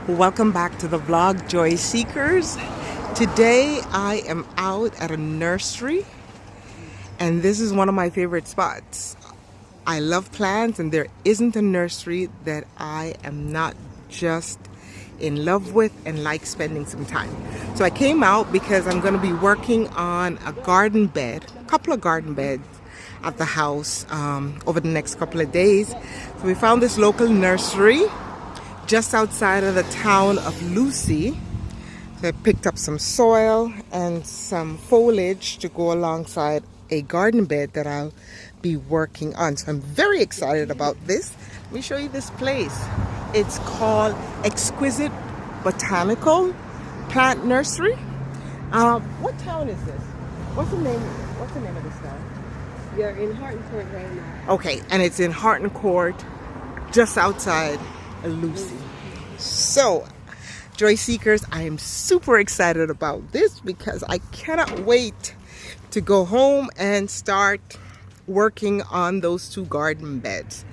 Welcome back to the vlog, Joy Seekers. Today I am out at a nursery, and this is one of my favorite spots. I love plants, and there isn't a nursery that I am not just in love with and like spending some time. So I came out because I'm going to be working on a garden bed, a couple of garden beds at the house over the next couple of days. So we found this local nursery just outside of the town of Lucy. So I picked up some soil and some foliage to go alongside a garden bed that I'll be working on. So I'm very excited about this. Let me show you this place. It's called Exquisite Botanical Plant Nursery. What town is this? What's the name of this town? You're in Hartlepool right now. Okay, and it's in Hartlepool, just outside Lucy. So, Joy Seekers, I am super excited about this because I cannot wait to go home and start working on those two garden beds.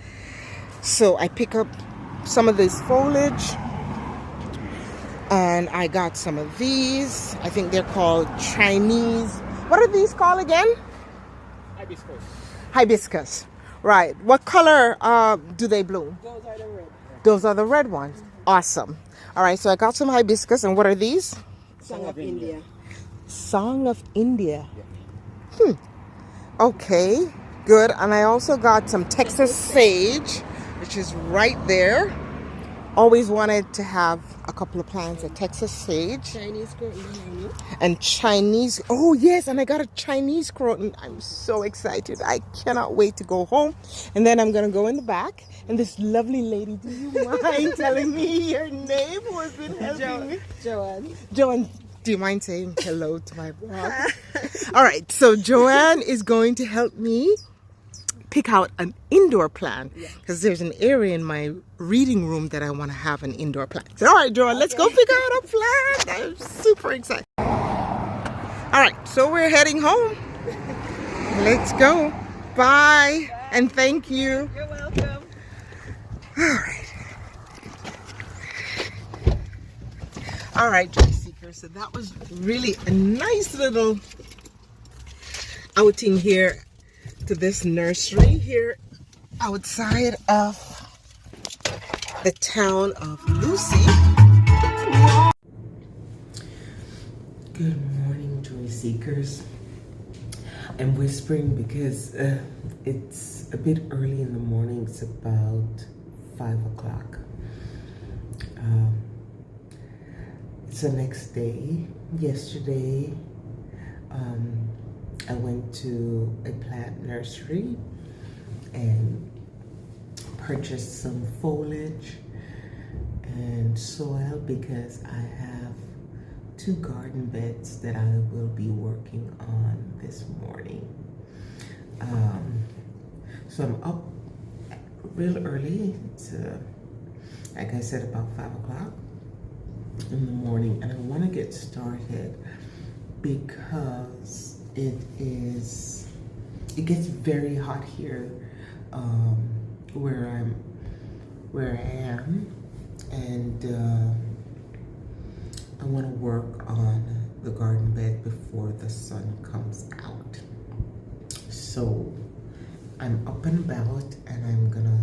So I pick up some of this foliage, and I got some of these. I think they're called Chinese. What are these called again? Hibiscus. Hibiscus. Right. What color do they bloom? Those are the red. Those are the red ones. Awesome. All right, so I got some hibiscus, and what are these? Song of India. Song of India. Okay, good. And I also got some Texas sage, which is right there. Always wanted to have a couple of plants of Texas sage. Chinese curtain behind you. And Chinese, oh yes, and I got a Chinese croton. I'm so excited. I cannot wait to go home. And then I'm gonna go in the back, and this lovely lady, do you mind telling me your name, who has been helping me? Joanne. Joanne, do you mind saying hello to my vlog? All right, so Joanne is going to help me pick out an indoor plant, because there's an area in my reading room that I want to have an indoor plant. So, all right, Joanne, let's go pick out a plant. I'm super excited. All right, so we're heading home. Let's go. Bye, and thank you. You're welcome. All right, Joy Seekers. So that was really a nice little outing here to this nursery here outside of the town of Lucy. Good morning, Joy Seekers. I'm whispering because it's a bit early in the morning. It's about 5 o'clock. It's the next day. Yesterday, I went to a plant nursery and purchased some foliage and soil because I have two garden beds that I will be working on this morning. So I'm up real early. It's like I said, about 5 o'clock in the morning, and I want to get started because it gets very hot here where I am, and I want to work on the garden bed before the sun comes out. So I'm up and about, and I'm gonna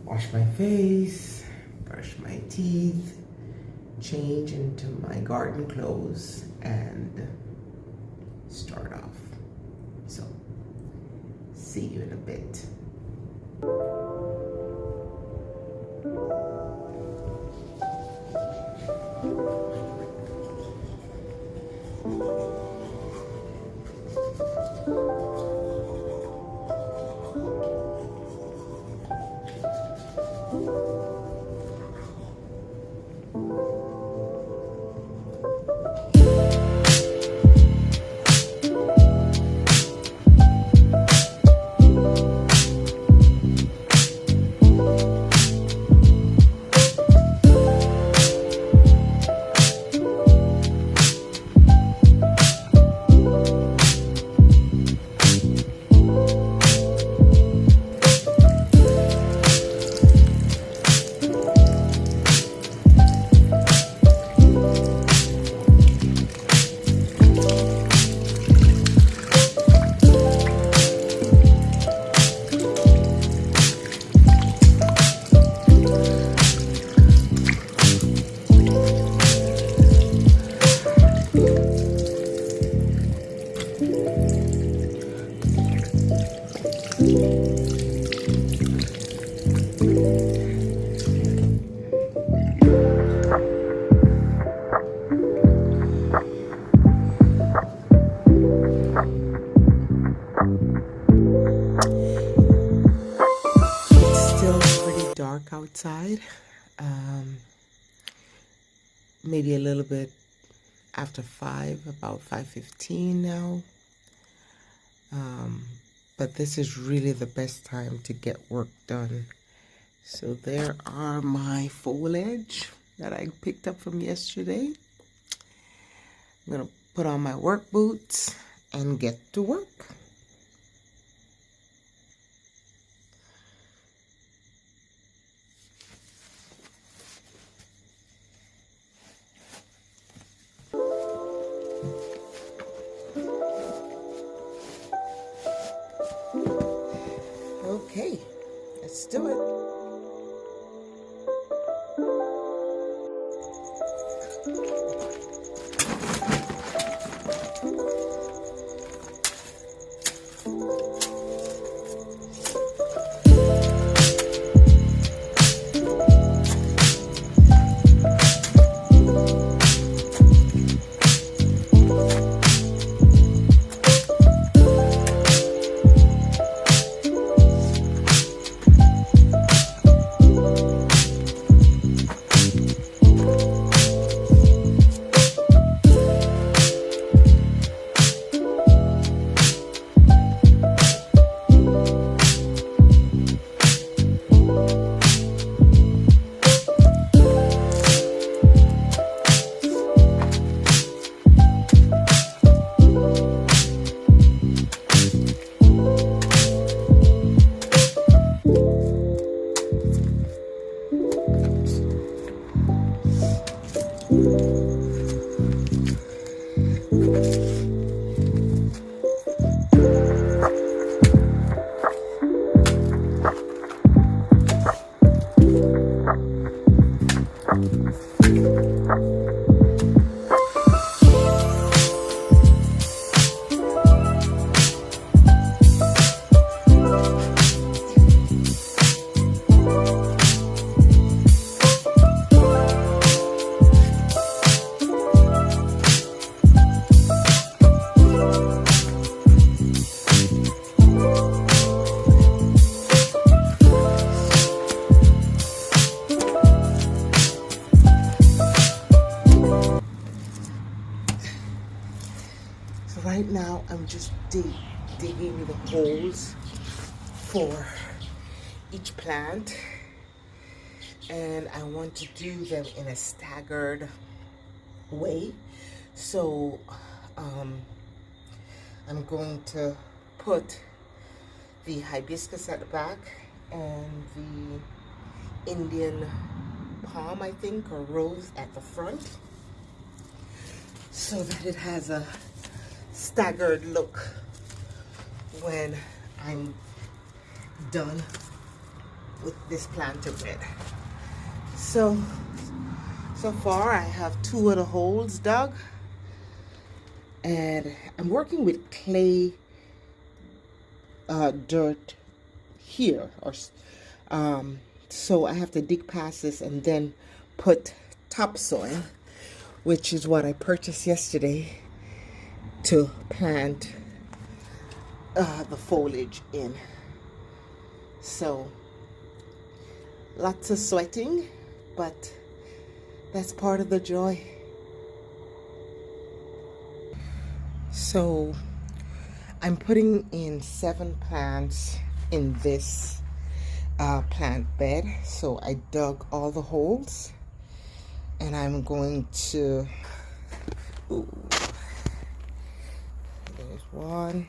wash my face, brush my teeth, change into my garden clothes, and start off. So, see you in a bit. outside. Maybe a little bit after 5, about 5:15 now. But this is really the best time to get work done. So there are my foliage that I picked up from yesterday. I'm gonna put on my work boots and get to work. Okay, let's do it. So right now I'm just digging the holes for each plant, and I want to do them in a staggered way. So I'm going to put the hibiscus at the back and the Indian palm, I think, or rose at the front, so that it has a staggered look when I'm done with this planter bed. So far I have 2 of the holes dug, and I'm working with clay dirt here, or so I have to dig past this and then put topsoil, which is what I purchased yesterday to plant the foliage in. So lots of sweating, but that's part of the joy. So I'm putting in 7 plants in this plant bed. So I dug all the holes, and I'm going to, there's 1,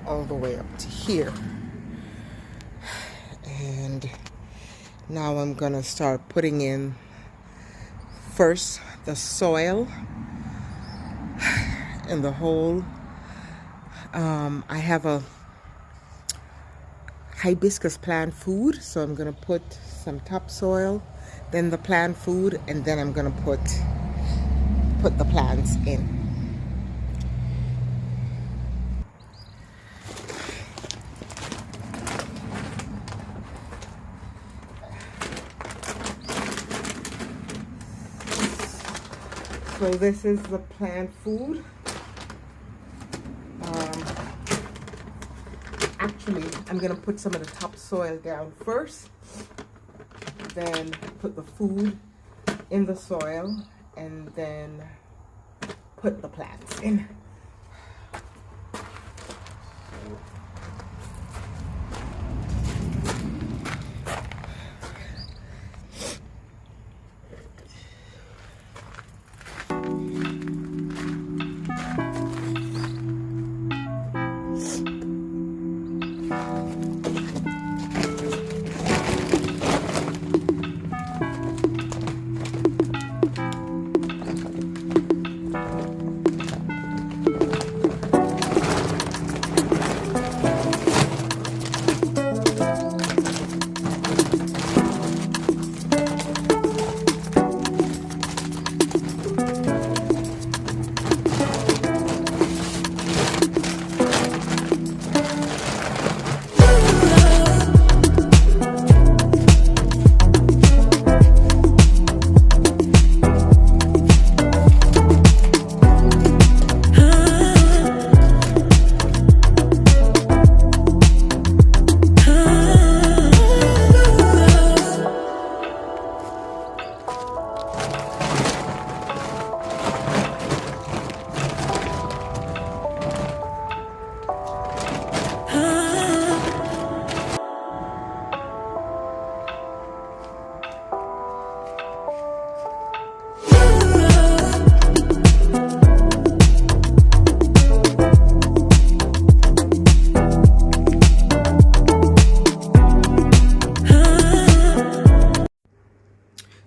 all the way up to here. And now I'm gonna start putting in first the soil in the hole. I have a hibiscus plant food, so I'm gonna put some topsoil, then the plant food, and then I'm gonna put the plants in. So this is the plant food. actually, I'm gonna put some of the topsoil down first, then put the food in the soil, and then put the plants in.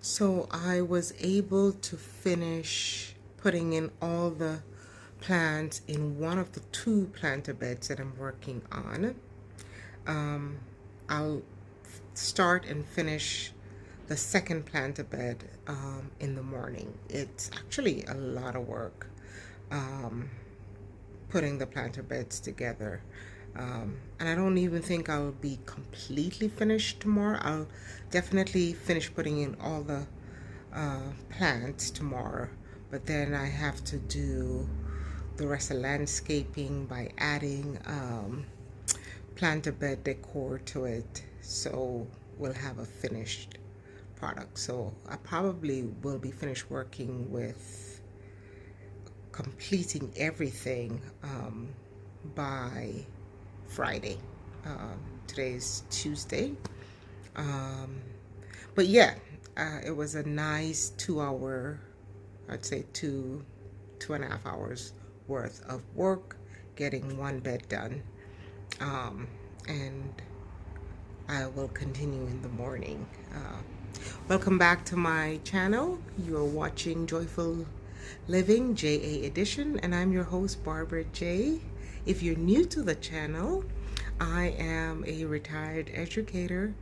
So I was able to finish putting in all the plants in one of the 2 planter beds that I'm working on. I'll start and finish the second planter bed in the morning. It's actually a lot of work putting the planter beds together. And I don't even think I'll be completely finished tomorrow. I'll definitely finish putting in all the plants tomorrow, but then I have to do the rest of landscaping by adding planter bed decor to it, so we'll have a finished product. So I probably will be finished working with completing everything by Friday. Today's Tuesday. But yeah, it was a nice 2-hour, I'd say 2.5 hours worth of work getting one bed done. And I will continue in the morning. Welcome back to my channel. You're watching Joyful Living JA Edition, and I'm your host, Barbara J. If you're new to the channel, I am a retired educator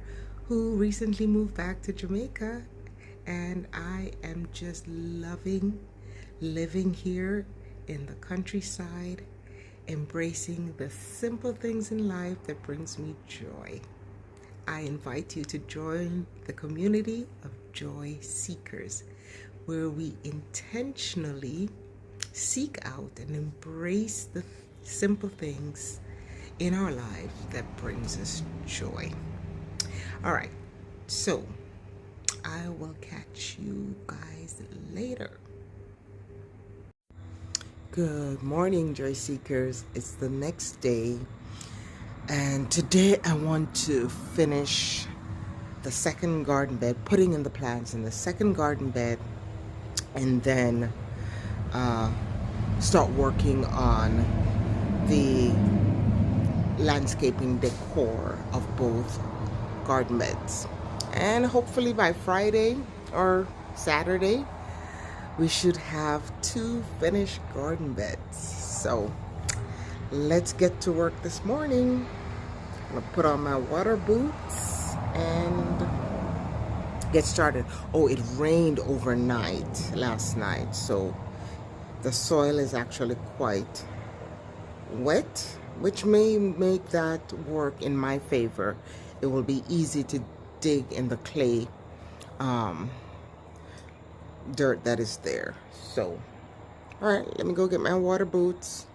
who recently moved back to Jamaica, and I am just loving living here in the countryside, embracing the simple things in life that brings me joy. I invite you to join the community of joy seekers, where we intentionally seek out and embrace the simple things in our life that brings us joy. All right, so I will catch you guys later. Good morning, joy seekers. It's the next day, and today I want to finish the second garden bed, putting in the plants in the second garden bed, and then start working on the landscaping decor of both garden beds. And hopefully by Friday or Saturday, we should have 2 finished garden beds. So let's get to work this morning. I'm gonna put on my water boots and get started. Oh, it rained overnight last night, so the soil is actually quite wet, which may make that work in my favor. It will be easy to dig in the clay dirt that is there. So, all right, let me go get my water boots.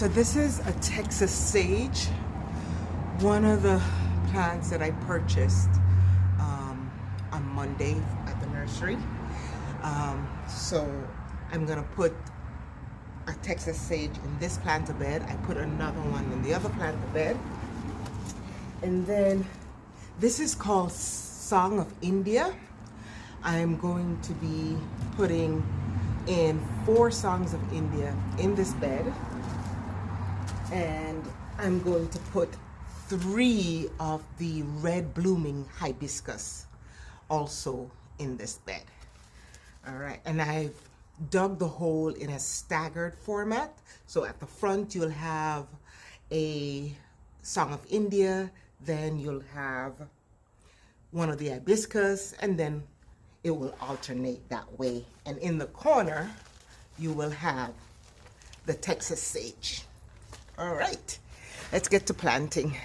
So this is a Texas sage, one of the plants that I purchased on Monday at the nursery. So I'm gonna put a Texas sage in this planter bed. I put another one in the other planter bed. And then this is called Song of India. I'm going to be putting in 4 songs of India in this bed. And I'm going to put 3 of the red blooming hibiscus also in this bed. All right, and I've dug the hole in a staggered format. So at the front you'll have a Song of India, then you'll have one of the hibiscus, and then it will alternate that way. And in the corner you will have the Texas sage. All right, let's get to planting.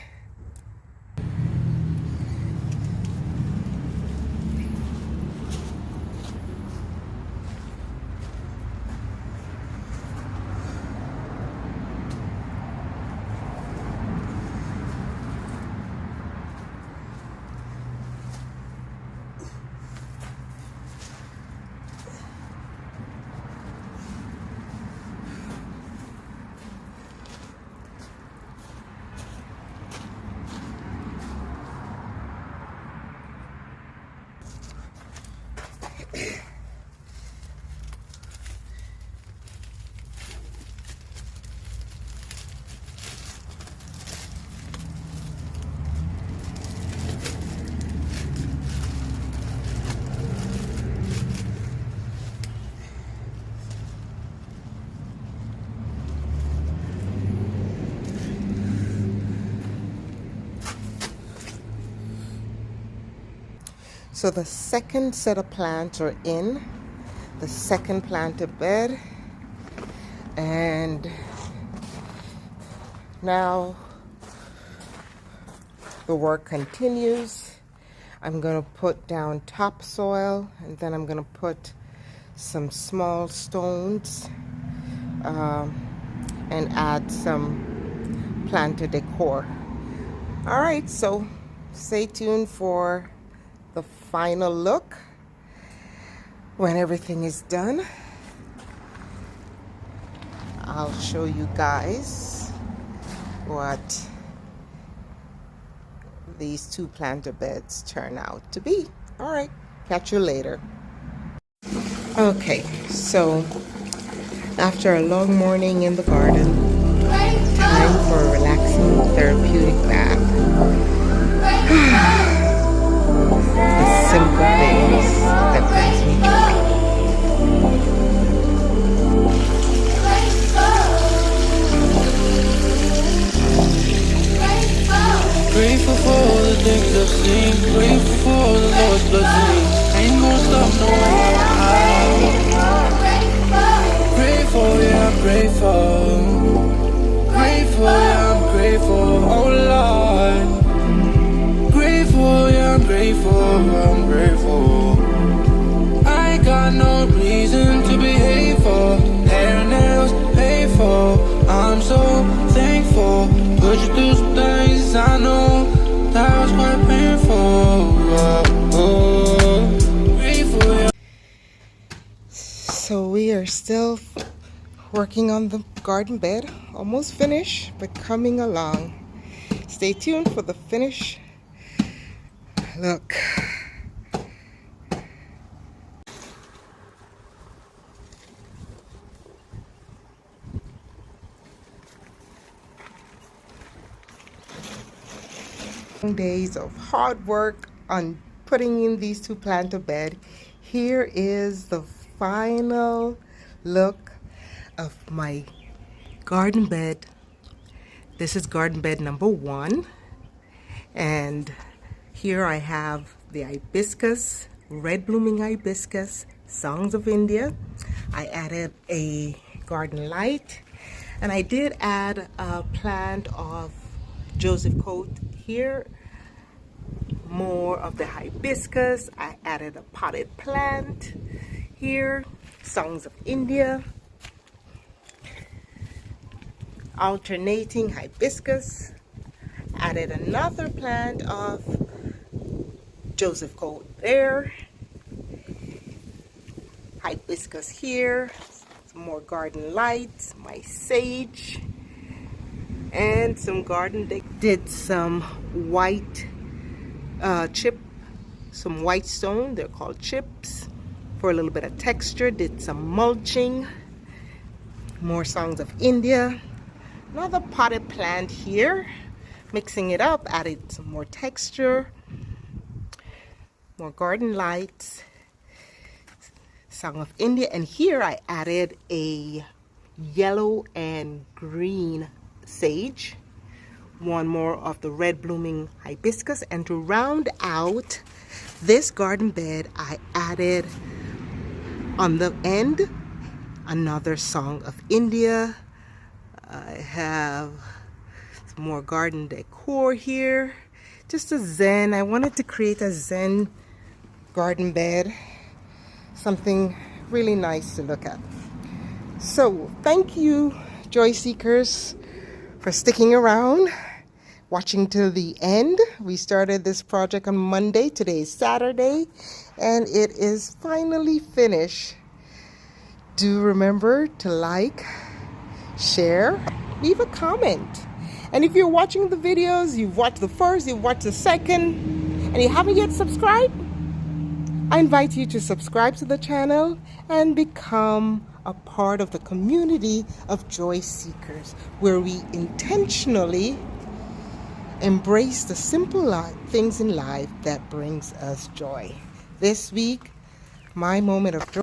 So the second set of plants are in the second planter bed, and now the work continues. I'm going to put down topsoil, and then I'm going to put some small stones and add some planter decor. All right, so stay tuned for the final look when everything is done. I'll show you guys what these 2 planter beds turn out to be. All right, catch you later. Okay, so after a long morning in the garden, time for a relaxing therapeutic bath. The simple things that brings me joy. Grateful for all the things I've seen. Grateful for all the Lord's blessings. Ain't gonna stop no matter. Grateful, yeah, I'm grateful. Grateful, yeah, I'm grateful. Oh Lord. Grateful, yeah, I'm grateful, I'm grateful. I ain't got no reason to be hateful. Hair and nails paid for. I'm so thankful. Put you through some things I know that was quite painful. Grateful, yeah. So we are still working on the garden bed. Almost finished, but coming along. Stay tuned for the finish look. Days of hard work on putting in these 2 planter bed. Here is the final look of my garden bed. This is garden bed number 1, and here I have the hibiscus, red blooming hibiscus, Songs of India. I added a garden light, and I did add a plant of Joseph coat here, more of the hibiscus. I added a potted plant here, Songs of India. alternating hibiscus. Added another plant of Joseph Gold there. Hibiscus here. Some more garden lights, my sage, and some garden deck. Did some white chip, some white stone, they're called chips, for a little bit of texture. Did some mulching, more Songs of India. Another potted plant here, mixing it up, added some more texture, more garden lights, Song of India, and here I added a yellow and green sage, one more of the red blooming hibiscus, and to round out this garden bed I added on the end another Song of India. I have some more garden decor here, just a zen. I wanted to create a zen garden bed, something really nice to look at. So thank you, joy seekers, for sticking around, watching till the end. We started this project on Monday. Today is Saturday, and it is finally finished. Do remember to like, share, leave a comment. And if you're watching the videos, you've watched the first, you've watched the second, and you haven't yet subscribed, I invite you to subscribe to the channel and become a part of the community of joy seekers, where we intentionally embrace the simple things in life that brings us joy. This week, my moment of joy